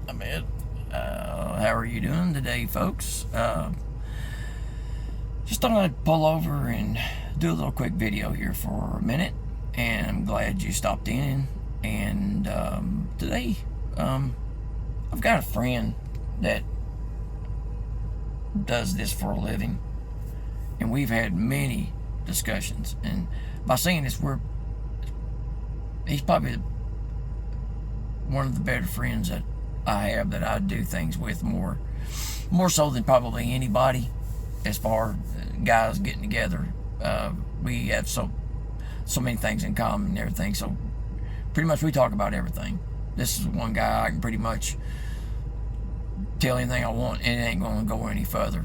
I'm it. How are you doing today, folks? Just thought I'd pull over and do a little quick video here for a minute, and I'm glad you stopped in. And today, I've got a friend that does this for a living, and we've had many discussions. And by saying this, he's probably one of the better friends that I have, that I do things with more so than probably anybody. As far as guys getting together, we have so many things in common and everything. So pretty much we talk about everything. This is one guy I can pretty much tell anything I want, and it ain't going to go any further.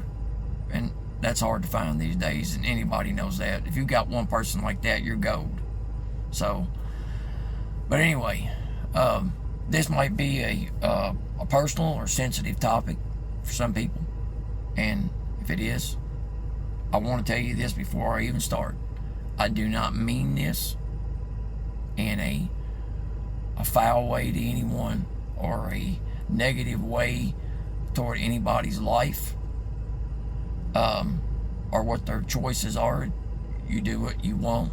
And that's hard to find these days, and anybody knows that. If you got one person like that, you're gold. So, but anyway, this might be a personal or sensitive topic for some people, and if it is, I want to tell you this before I even start. I do not mean this in a foul way to anyone, or a negative way toward anybody's life, or what their choices are. You do what you want,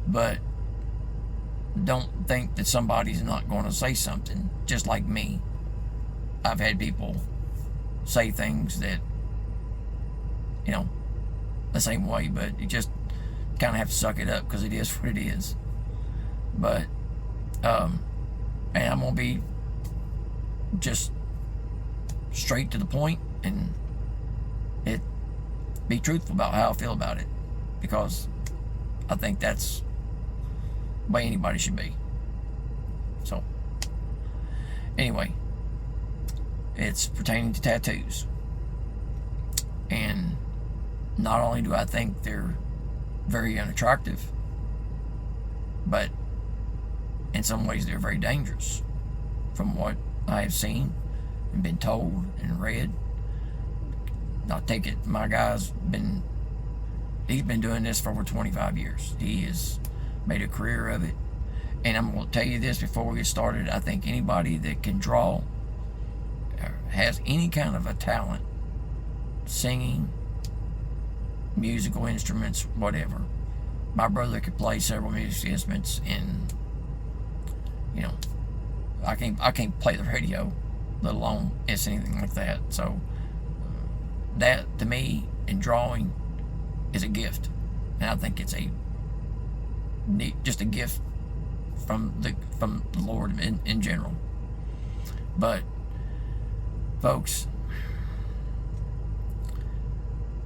but don't think that somebody's not going to say something. Just like me, I've had people say things that, the same way, but you just kind of have to suck it up, because it is what it is. But and I'm gonna be just straight to the point and be truthful about how I feel about it, because I think that's the way anybody should be. So anyway, it's pertaining to tattoos. And not only do I think they're very unattractive, but in some ways they're very dangerous, from what I have seen and been told and read. I take it, my guy's he's been doing this for over 25 years. He has made a career of it. And I'm going to tell you this before we get started. I think anybody that can draw, or has any kind of a talent, singing, musical instruments, whatever. My brother could play several musical instruments, and I can't play the radio, let alone it's anything like that. So that, to me, in drawing, is a gift, and I think it's just a gift from the Lord in general. But folks,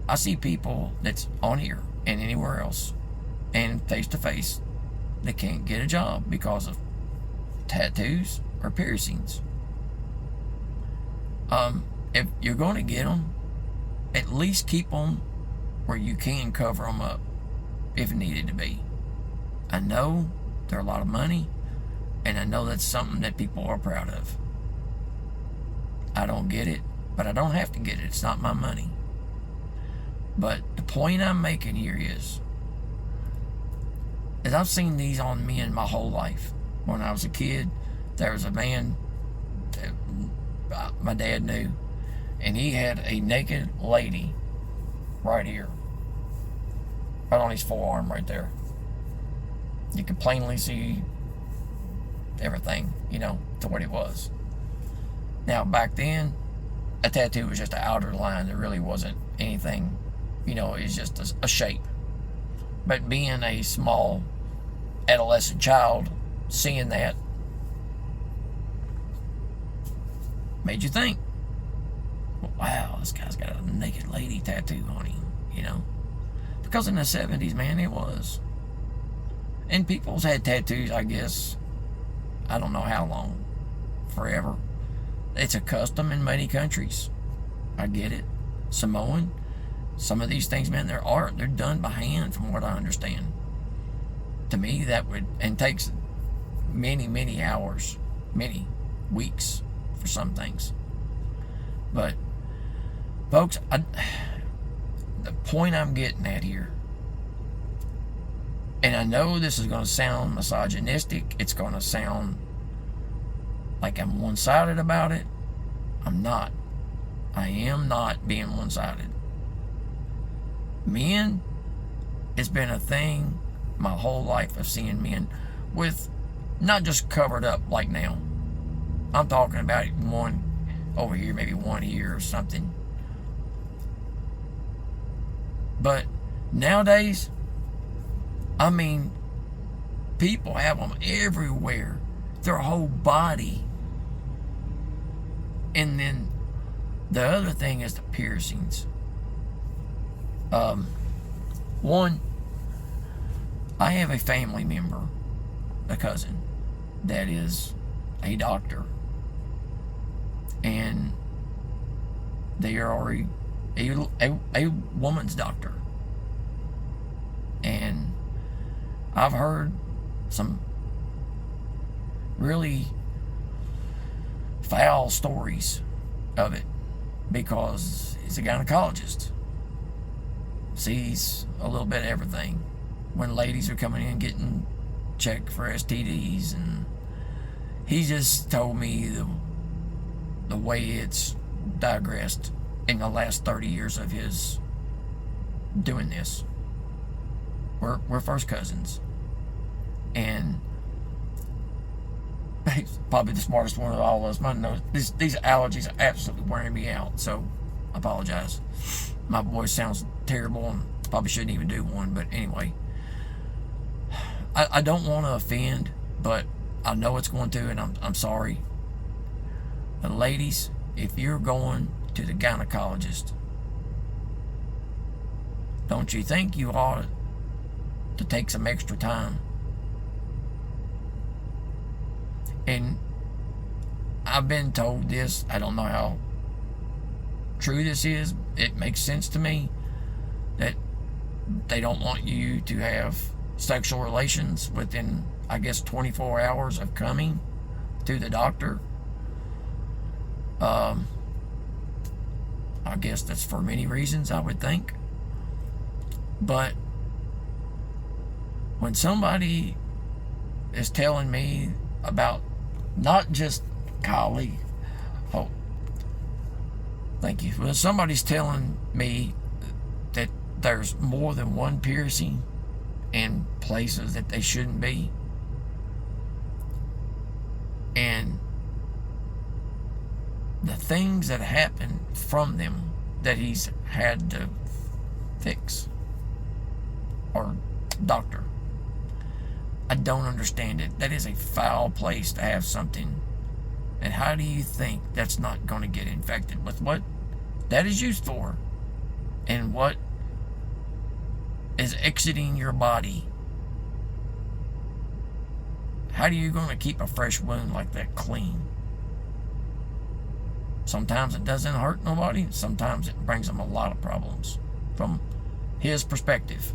I see people that's on here and anywhere else and face to face that can't get a job because of tattoos or piercings. If you're going to get them, at least keep them where you can cover them up if needed to be. I know they're a lot of money, and I know that's something that people are proud of. I don't get it, but I don't have to get it. It's not my money. But the point I'm making here is I've seen these on men my whole life. When I was a kid, there was a man that my dad knew, and he had a naked lady right here, right on his forearm right there. You could plainly see everything, to what it was. Now, back then, a tattoo was just an outer line. There really wasn't anything, it's just a shape. But being a small adolescent child, seeing that made you think, wow, this guy's got a naked lady tattoo on him, Because in the 70s, man, it was. And people's had tattoos, I guess, I don't know how long, forever. It's a custom in many countries. I get it. Samoan, some of these things, man, they're art. They're done by hand, from what I understand. To me, that takes many, many hours, many weeks for some things. But, folks, the point I'm getting at here, and I know this is going to sound misogynistic, it's going to sound like I'm one-sided about it, I'm not. I am not being one-sided. Men, it's been a thing my whole life of seeing men with not just covered up like now. I'm talking about one over here, maybe one here or something. But nowadays, I mean, people have them everywhere. Their whole body. And then the other thing is the piercings. One, I have a family member, a cousin, that is a doctor. And they are a woman's doctor. And I've heard some really foul stories of it because he's a gynecologist. Sees a little bit of everything when ladies are coming in getting checked for STDs, and he just told me the way it's digressed in the last 30 years of his doing this. We're first cousins, and he's probably the smartest one of all of us. My nose, these allergies are absolutely wearing me out, so I apologize. My voice sounds terrible and probably shouldn't even do one, but anyway. I don't want to offend, but I know it's going to, and I'm sorry. And ladies, if you're going to the gynecologist, don't you think you ought to take some extra time? And I've been told this, I don't know how true this is, it makes sense to me, that they don't want you to have sexual relations within, I guess, 24 hours of coming to the doctor. I guess that's for many reasons, I would think. But when somebody is telling me about not just Kylie, oh, thank you. When somebody's telling me that there's more than one piercing in places that they shouldn't be, and the things that happen from them that he's had to fix or doctor, I don't understand it. That is a foul place to have something. And how do you think that's not going to get infected with what that is used for and what is exiting your body? How are you going to keep a fresh wound like that clean? Sometimes it doesn't hurt nobody. Sometimes it brings them a lot of problems from his perspective.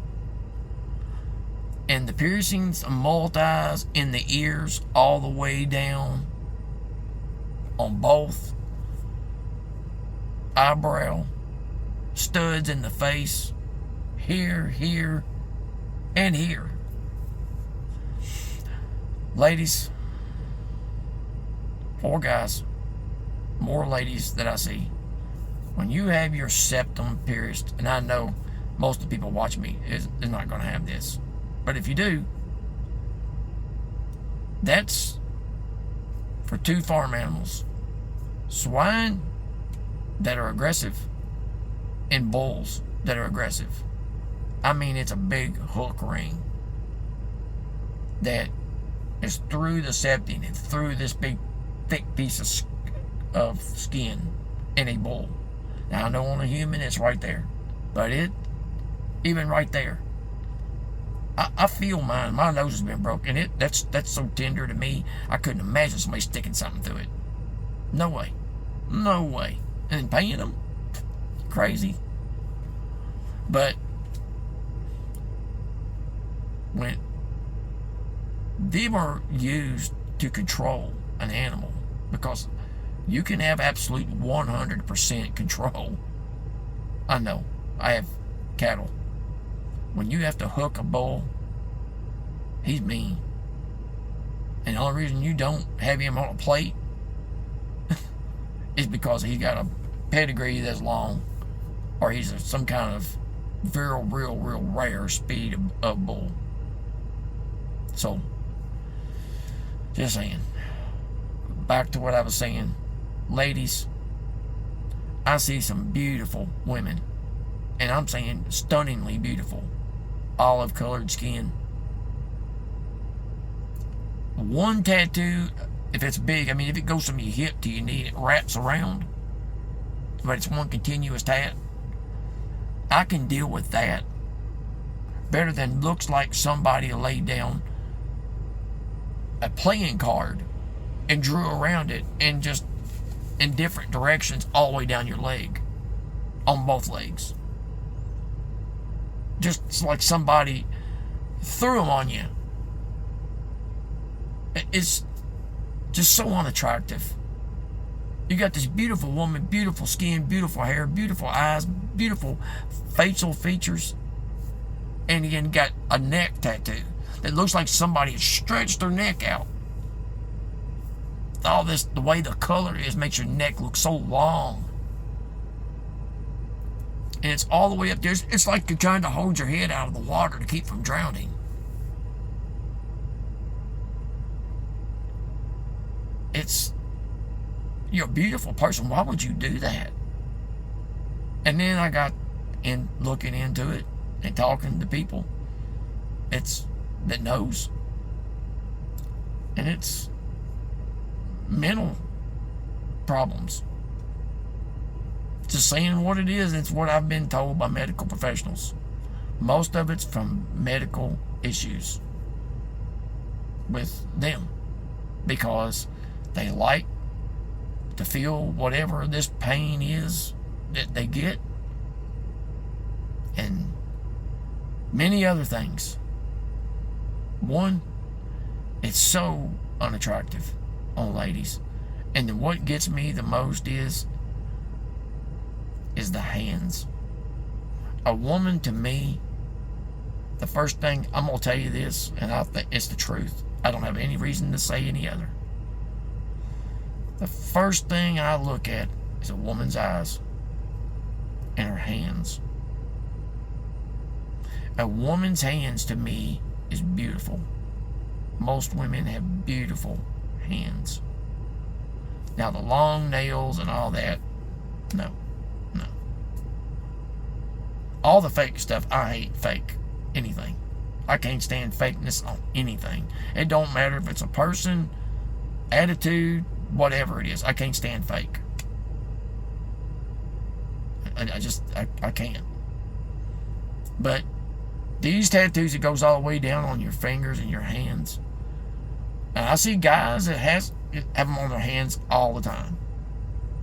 And the piercings, multis in the ears all the way down on both eyebrow, studs in the face, here, and here. Ladies, or guys, more ladies that I see, when you have your septum pierced, and I know most of the people watching me is not going to have this, but if you do, that's for two farm animals: swine that are aggressive and bulls that are aggressive. I mean, it's a big hook ring that is through the septum and through this big thick piece of skin in a bull. Now, I know on a human it's right there, but even right there, I feel mine. My nose has been broken. That's so tender to me. I couldn't imagine somebody sticking something through it. No way. No way. And paying them? Crazy. But when them are used to control an animal, because you can have absolute 100% control. I know. I have cattle. When you have to hook a bull, he's mean. And the only reason you don't have him on a plate is because he's got a pedigree that's long, or he's some kind of real rare speed of bull. So, just saying. Back to what I was saying. Ladies, I see some beautiful women. And I'm saying stunningly beautiful. Olive colored skin. One tattoo, if it's big, I mean, if it goes from your hip to your knee, it wraps around, but it's one continuous tat, I can deal with that better than looks like somebody laid down a playing card and drew around it and just in different directions all the way down your leg, on both legs. Just like somebody threw them on you. It's just so unattractive. You got this beautiful woman, beautiful skin, beautiful hair, beautiful eyes, beautiful facial features, and you got a neck tattoo that looks like somebody has stretched their neck out. All this, the way the color is, makes your neck look so long. And it's all the way up there. It's like you're trying to hold your head out of the water to keep from drowning. You're a beautiful person. Why would you do that? And then I got in looking into it and talking to people that knows. And it's mental problems. Just saying what it is, it's what I've been told by medical professionals. Most of it's from medical issues with them, because they like to feel whatever this pain is that they get, and many other things. One, it's so unattractive on ladies. And then what gets me the most is the hands. A woman, to me, the first thing, I'm going to tell you this, and I think it's the truth. I don't have any reason to say any other. The first thing I look at is a woman's eyes and her hands. A woman's hands, to me, is beautiful. Most women have beautiful hands. Now, the long nails and all that, no. All the fake stuff, I hate fake anything. I can't stand fakeness on anything. It don't matter if it's a person, attitude, whatever it is. I can't stand fake. I can't. But these tattoos, it goes all the way down on your fingers and your hands. And I see guys that have them on their hands all the time.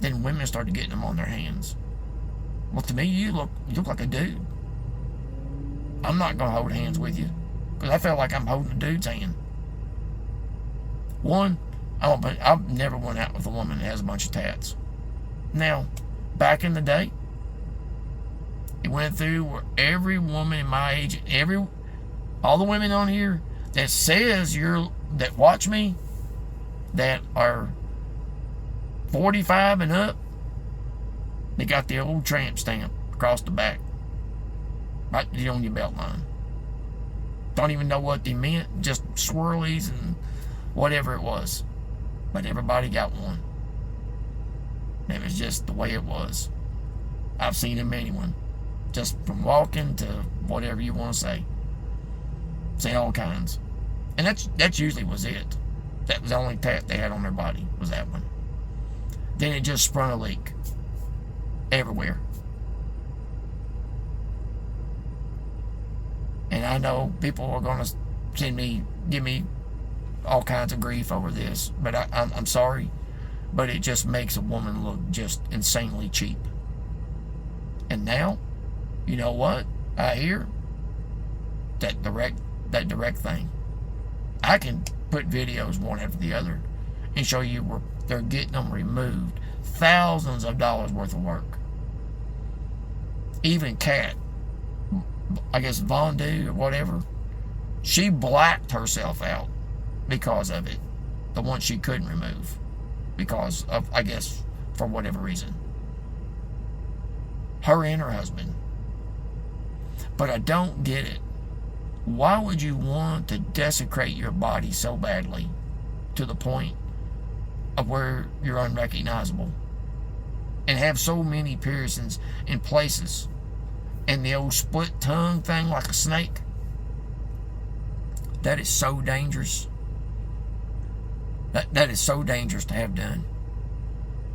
Then women started getting them on their hands. Well, to me, you look like a dude. I'm not going to hold hands with you, because I feel like I'm holding a dude's hand. One, I've never went out with a woman that has a bunch of tats. Now, back in the day, it went through where every woman in my age, all the women on here that says that watch me, that are 45 and up, they got the old tramp stamp across the back, right on your belt line. Don't even know what they meant, just swirlies and whatever it was. But everybody got one. It was just the way it was. I've seen them anyone. Just from walking to whatever you want to say. Say all kinds. And that usually was it. That was the only tat they had on their body, was that one. Then it just sprung a leak. Everywhere. And I know people are going to give me all kinds of grief over this, but I'm sorry, but it just makes a woman look just insanely cheap. And now, you know what? I hear that direct thing. I can put videos one after the other and show you where they're getting them removed. Thousands of dollars worth of work. Even Kat, I guess Vondu or whatever, she blacked herself out because of it. The one she couldn't remove. Because of, I guess, for whatever reason. Her and her husband. But I don't get it. Why would you want to desecrate your body so badly to the point of where you're unrecognizable? And have so many piercings in places. And the old split tongue thing like a snake. That is so dangerous. That is so dangerous to have done.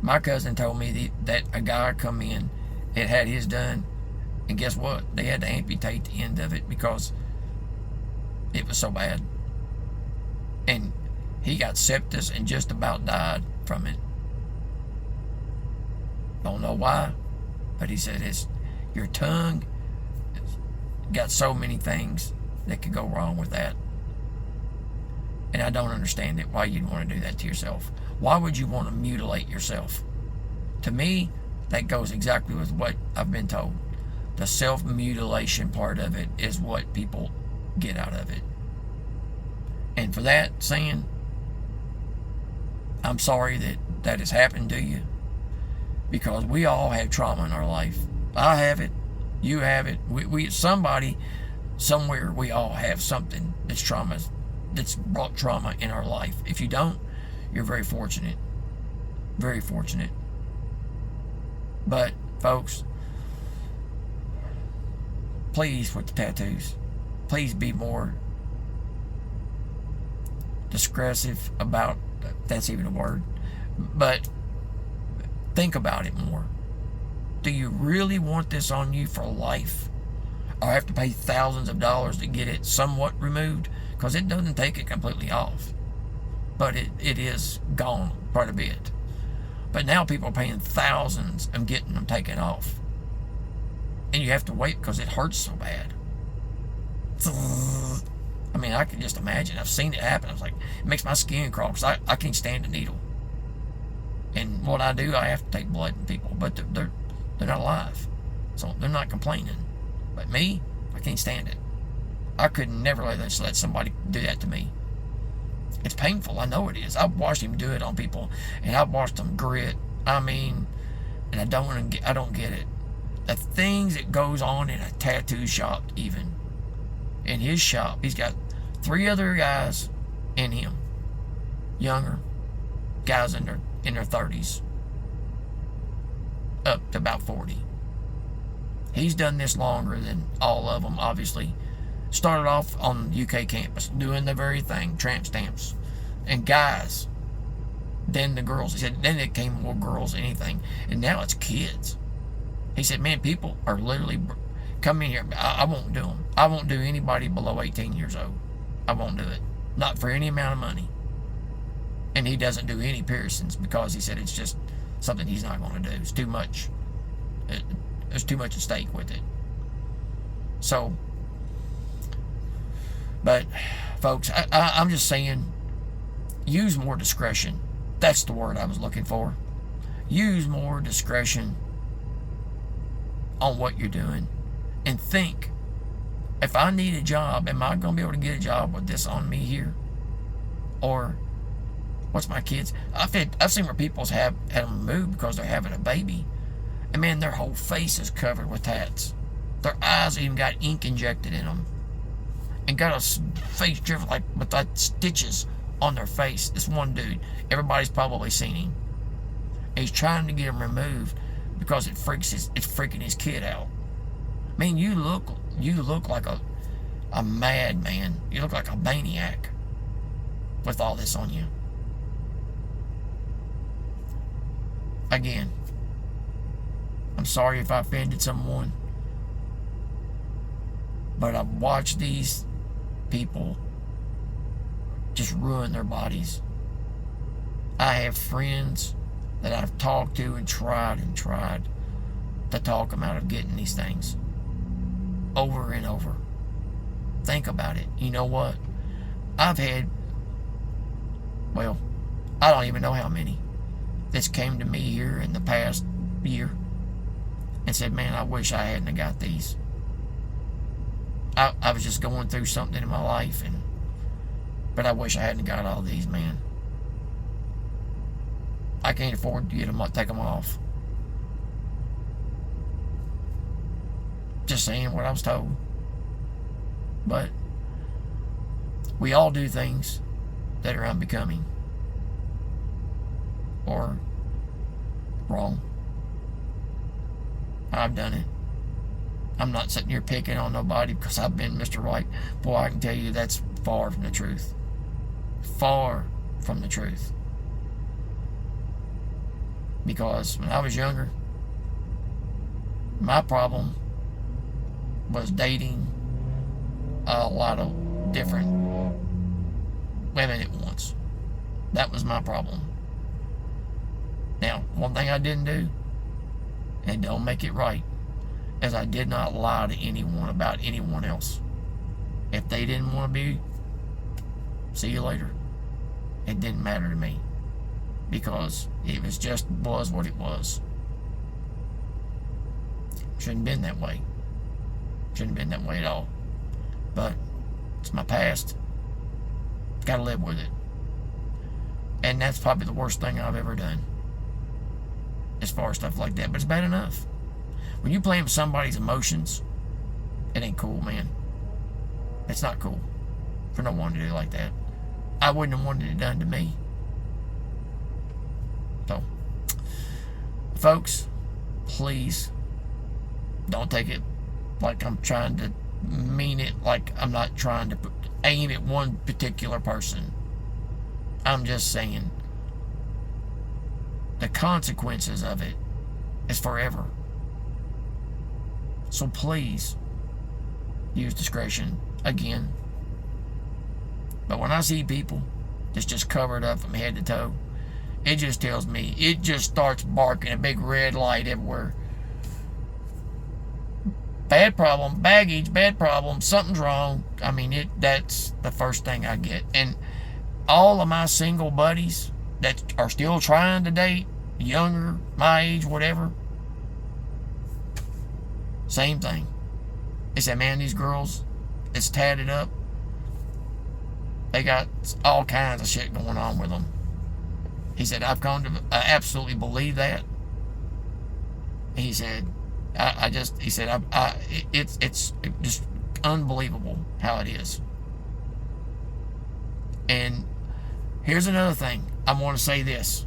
My cousin told me that a guy come in and had his done, and guess what? They had to amputate the end of it because it was so bad. And he got sepsis and just about died from it. Don't know why, but he said your tongue got so many things that could go wrong with that. And I don't understand it, why you'd want to do that to yourself. Why would you want to mutilate yourself? To me, that goes exactly with what I've been told. The self-mutilation part of it is what people get out of it. And for that saying, I'm sorry that has happened to you. Because we all have trauma in our life. I have it. You have it. We somebody, somewhere, we all have something that's brought trauma in our life. If you don't, you're very fortunate. Very fortunate. But, folks, please, with the tattoos, please be more discretive about, if that's even a word, but think about it more. Do you really want this on you for life? Or have to pay thousands of dollars to get it somewhat removed? Because it doesn't take it completely off. But it is gone quite a bit. But now people are paying thousands and getting them taken off. And you have to wait because it hurts so bad. I mean, I can just imagine. I've seen it happen. I was like, it makes my skin crawl because I can't stand a needle. And what I do, I have to take blood from people. But they're not alive. So they're not complaining. But me, I can't stand it. I could never let somebody do that to me. It's painful. I know it is. I've watched him do it on people. And I've watched them grit. I mean, and I don't get it. The things that goes on in a tattoo shop even. In his shop, he's got 3 other guys in him. Younger. Guys in their 30s. Up to about 40. He's done this longer than all of them, obviously. Started off on the UK campus, doing the very thing, tramp stamps. And guys. Then the girls. He said, then it came more girls, anything. And now it's kids. He said, man, people are literally come in here. I won't do them. I won't do anybody below 18 years old. I won't do it. Not for any amount of money. And he doesn't do any piercings because he said it's just something he's not going to do. It's too much. There's too much at stake with it. So, but, folks, I'm just saying, use more discretion. That's the word I was looking for. Use more discretion on what you're doing. And think, if I need a job, am I going to be able to get a job with this on me here? Or, what's my kids? I've seen where people have had them moved because they're having a baby. And man, their whole face is covered with tats. Their eyes even got ink injected in them. And got a face driven with like stitches on their face. This one dude, everybody's probably seen him. And he's trying to get him removed because it's freaking his kid out. I mean, you look like a madman. You look like a maniac with all this on you. Again, I'm sorry if I offended someone, but I've watched these people just ruin their bodies. I have friends that I've talked to and tried to talk them out of getting these things over and over. Think about it. You know what? I've had, well, I don't even know how many that's came to me here in the past year and said, man, I wish I hadn't got these. I was just going through something in my life, but I wish I hadn't got all these, man. I can't afford to take them off. Just saying what I was told. But we all do things that are unbecoming or wrong. I've done it. I'm not sitting here picking on nobody because I've been Mr. Right. Boy, I can tell you that's far from the truth. Far from the truth. Because when I was younger, my problem was dating a lot of different women at once. That was my problem. Now, one thing I didn't do, and don't make it right, is I did not lie to anyone about anyone else. If they didn't want to be, see you later. It didn't matter to me. Because it was what it was. Shouldn't have been that way. Shouldn't have been that way at all. But it's my past. Gotta live with it. And that's probably the worst thing I've ever done. As far as stuff like that. But it's bad enough. When you play with somebody's emotions, it ain't cool, man. It's not cool for no one to do it like that. I wouldn't have wanted it done to me. So, folks, please don't take it like I'm trying to mean it, like I'm not trying to aim at one particular person. I'm just saying the consequences of it is forever. So please use discretion again. But when I see people that's just covered up from head to toe, it just tells me, it just starts barking a big red light everywhere. Bad problem, baggage, bad problem, something's wrong. I mean, that's the first thing I get. And all of my single buddies that are still trying to date, younger, my age, whatever, same thing. They said, man, these girls, it's tatted up. They got all kinds of shit going on with them. He said, I've come to absolutely believe that. He said, it's just unbelievable how it is. And here's another thing. I want to say this.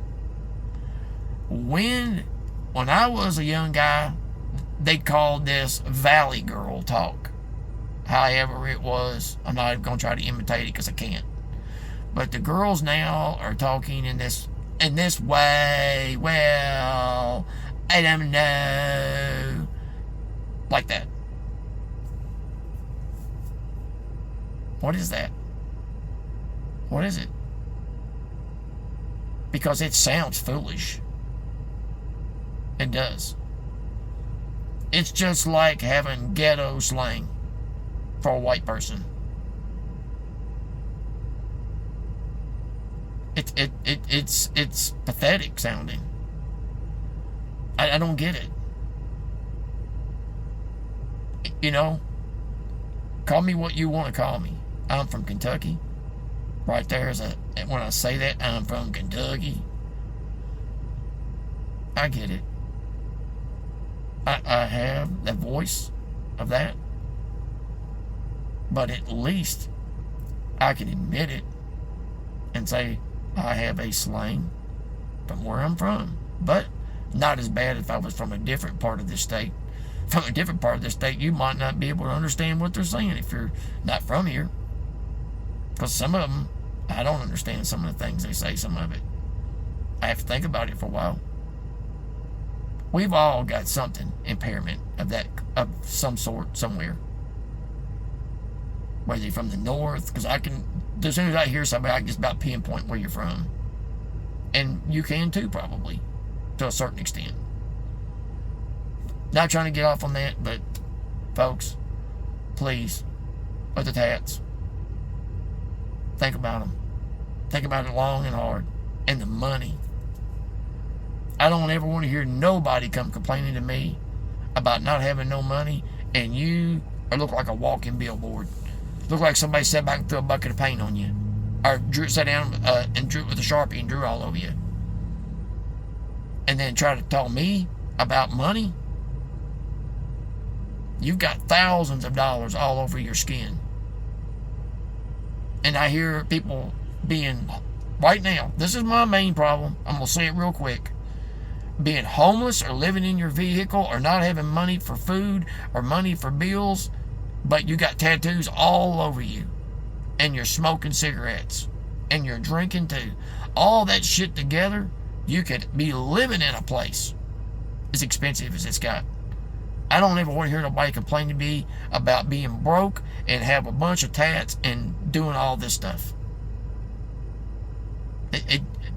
When I was a young guy, they called this Valley Girl talk. However it was, I'm not even going to try to imitate it because I can't. But the girls now are talking in this way. Well, I don't know. Like that. What is that? What is it? Because it sounds foolish. It does. It's just like having ghetto slang for a white person. It's pathetic sounding. I don't get it. You know, call me what you want to call me. I'm from Kentucky. Right there is when I say that, I'm from Kentucky. I get it. I have the voice of that. But at least I can admit it and say I have a slang from where I'm from. But not as bad if I was from a different part of the state. From a different part of the state, you might not be able to understand what they're saying if you're not from here. Because some of them, I don't understand some of the things they say, some of it. I have to think about it for a while. We've all got something, impairment of some sort, somewhere. Whether you're from the north, because as soon as I hear somebody, I can just about pinpoint where you're from. And you can too, probably, to a certain extent. Not trying to get off on that, but folks, please, with the tats, think about them. Think about it long and hard. And the money. I don't ever want to hear nobody come complaining to me about not having no money, and you look like a walking billboard. Look like somebody sat back and threw a bucket of paint on you. Or sat down and drew with a Sharpie and drew all over you. and then try to tell me about money. You've got thousands of dollars all over your skin. And I hear people being, right now, this is my main problem. I'm going to say it real quick. Being homeless or living in your vehicle or not having money for food or money for bills, but you got tattoos all over you. And you're smoking cigarettes. And you're drinking too. All that shit together, you could be living in a place as expensive as it's got. I don't ever want to hear nobody complain to me about being broke and have a bunch of tats and doing all this stuff.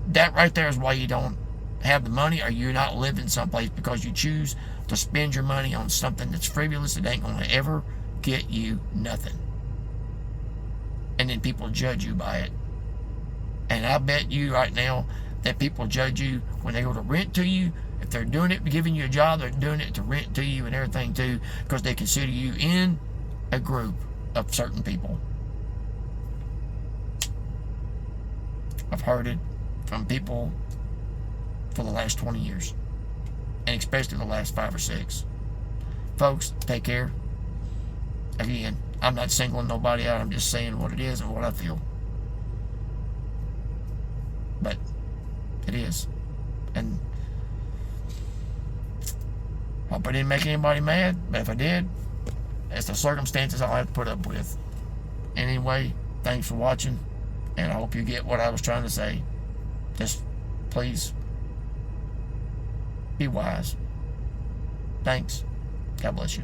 That right there is why you don't have the money, or you're not living someplace, because you choose to spend your money on something that's frivolous that ain't going to ever get you nothing. And then people judge you by it. And I bet you right now that people judge you when they go to rent to you. If they're doing it, giving you a job, they're doing it to rent to you and everything too, because they consider you in a group of certain people. I've heard it from people for the last 20 years, and especially the last 5 or 6. Folks, take care. Again, I'm not singling nobody out. I'm just saying what it is and what I feel. But it is. And hope I didn't make anybody mad, but if I did, that's the circumstances I'll have to put up with. Anyway, thanks for watching, and I hope you get what I was trying to say. Just please be wise. Thanks. God bless you.